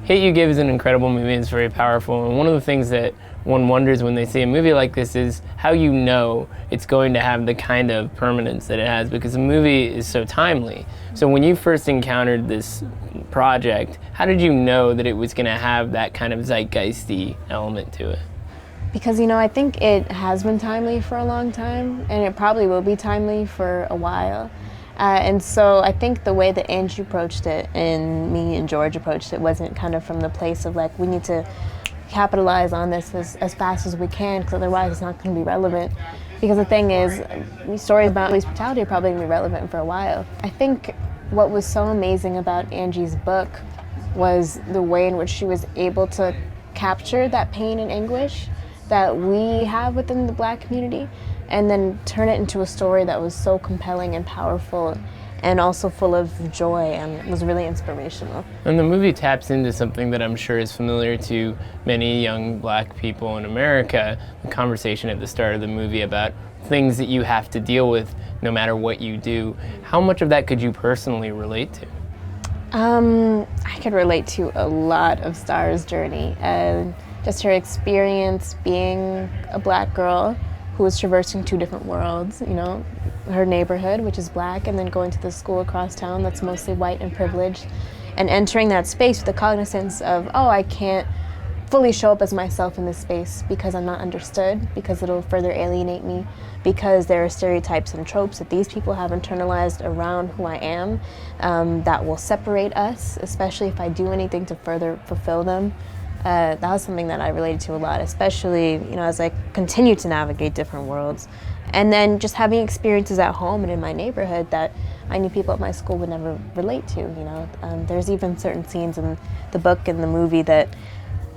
Hate U Give is an incredible movie. It's very powerful, and one of the things that one wonders when they see a movie like this is how you know it's going to have the kind of permanence that it has, because the movie is so timely. So when you first encountered this project, how did you know that it was going to have that kind of zeitgeisty element to it? Because, I think it has been timely for a long time, and it probably will be timely for a while. And so I think the way that Angie approached it and me and George approached it wasn't kind of from the place of like, we need to capitalize on this as fast as we can, because otherwise it's not going to be relevant. Because the thing is, stories about police brutality are probably going to be relevant for a while. I think what was so amazing about Angie's book was the way in which she was able to capture that pain and anguish that we have within the Black community, and then turn it into a story that was so compelling and powerful and also full of joy and was really inspirational. And the movie taps into something that I'm sure is familiar to many young Black people in America, the conversation at the start of the movie about things that you have to deal with no matter what you do. How much of that could you personally relate to? I could relate to a lot of Star's journey, and just her experience being a Black girl who was traversing two different worlds, her neighborhood, which is Black, and then going to the school across town that's mostly white and privileged, and entering that space with the cognizance of, I can't fully show up as myself in this space because I'm not understood, because it'll further alienate me, because there are stereotypes and tropes that these people have internalized around who I am, that will separate us, especially if I do anything to further fulfill them. That was something that I related to a lot, especially, as I continue to navigate different worlds. And then just having experiences at home and in my neighborhood that I knew people at my school would never relate to, There's even certain scenes in the book and the movie that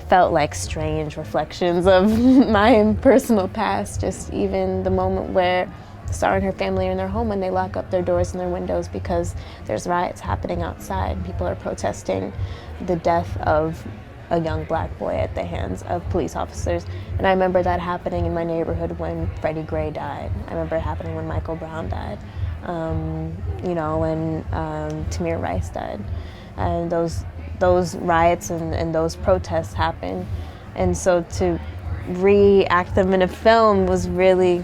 felt like strange reflections of my personal past. Just even the moment where Star and her family are in their home and they lock up their doors and their windows because there's riots happening outside. People are protesting the death of a young Black boy at the hands of police officers. And I remember that happening in my neighborhood when Freddie Gray died. I remember it happening when Michael Brown died, when Tamir Rice died. And those riots and those protests happened. And so to re-act them in a film was really,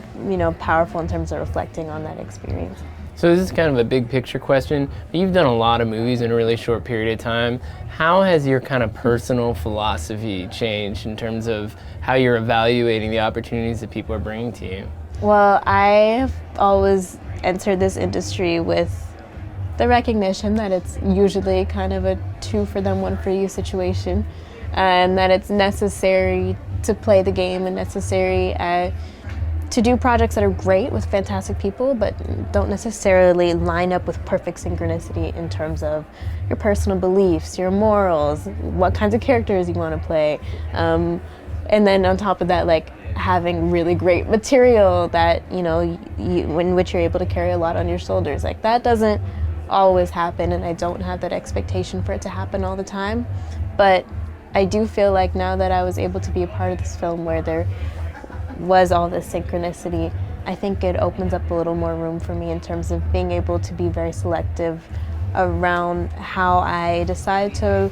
powerful in terms of reflecting on that experience. So this is kind of a big picture question, but you've done a lot of movies in a really short period of time. How has your kind of personal philosophy changed in terms of how you're evaluating the opportunities that people are bringing to you? Well, I've always entered this industry with the recognition that it's usually kind of a two for them, one for you situation, and that it's necessary to play the game and necessary to do projects that are great with fantastic people, but don't necessarily line up with perfect synchronicity in terms of your personal beliefs, your morals, what kinds of characters you want to play. And then on top of that, like having really great material that, in which you're able to carry a lot on your shoulders. Like that doesn't always happen, and I don't have that expectation for it to happen all the time. But I do feel like now that I was able to be a part of this film where there was all this synchronicity, I think it opens up a little more room for me in terms of being able to be very selective around how I decide to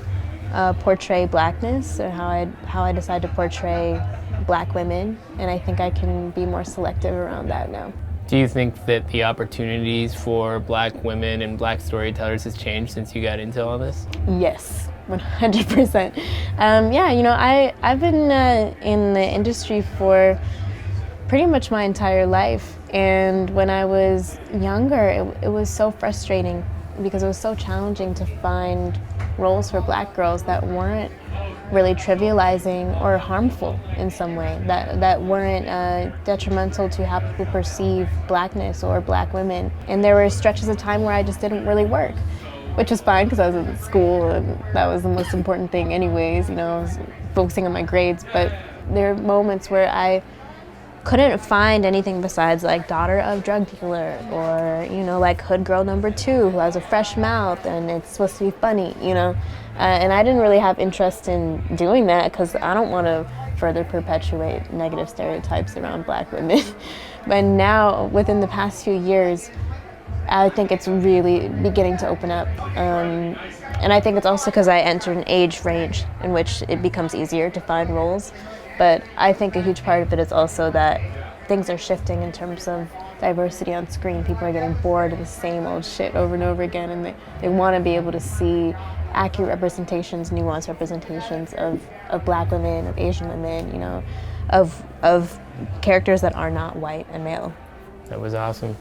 portray Blackness, or how I decide to portray Black women, and I think I can be more selective around that now. Do you think that the opportunities for Black women and Black storytellers has changed since you got into all this? Yes, 100%. I've been in the industry for pretty much my entire life, and when I was younger, it was so frustrating because it was so challenging to find roles for Black girls that weren't really trivializing or harmful in some way, that weren't detrimental to how people perceive Blackness or Black women. And there were stretches of time where I just didn't really work, which was fine because I was in school and that was the most important thing anyways, I was focusing on my grades. But there were moments where I couldn't find anything besides like daughter of drug dealer, or like hood girl number 2 who has a fresh mouth and it's supposed to be funny, and I didn't really have interest in doing that because I don't want to further perpetuate negative stereotypes around Black women. But now, within the past few years, I think it's really beginning to open up. And I think it's also because I entered an age range in which it becomes easier to find roles. But I think a huge part of it is also that things are shifting in terms of diversity on screen. People are getting bored of the same old shit over and over again, and they want to be able to see accurate representations, nuanced representations of Black women, of Asian women, you know, of characters that are not white and male. That was awesome.